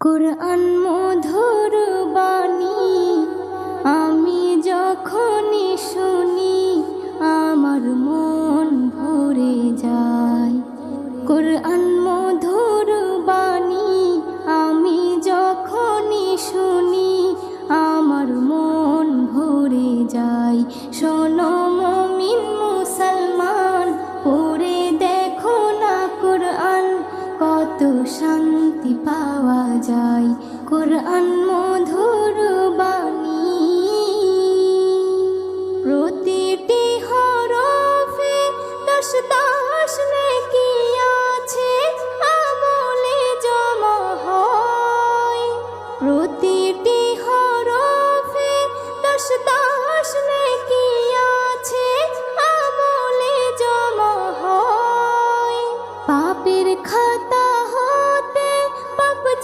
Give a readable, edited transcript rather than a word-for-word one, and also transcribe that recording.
কুরআন মধুর বাণী আমি যখনই শুনি আমার মন ভরে যায়। কুরআন মধুর বাণী আমি যখনই শুনি আমার মন ভরে যায়। শোনো মুমিন মুসলমান, পড়ে দেখো না কুরআন, কত শান্তি পাওয়া যায়। কুরআন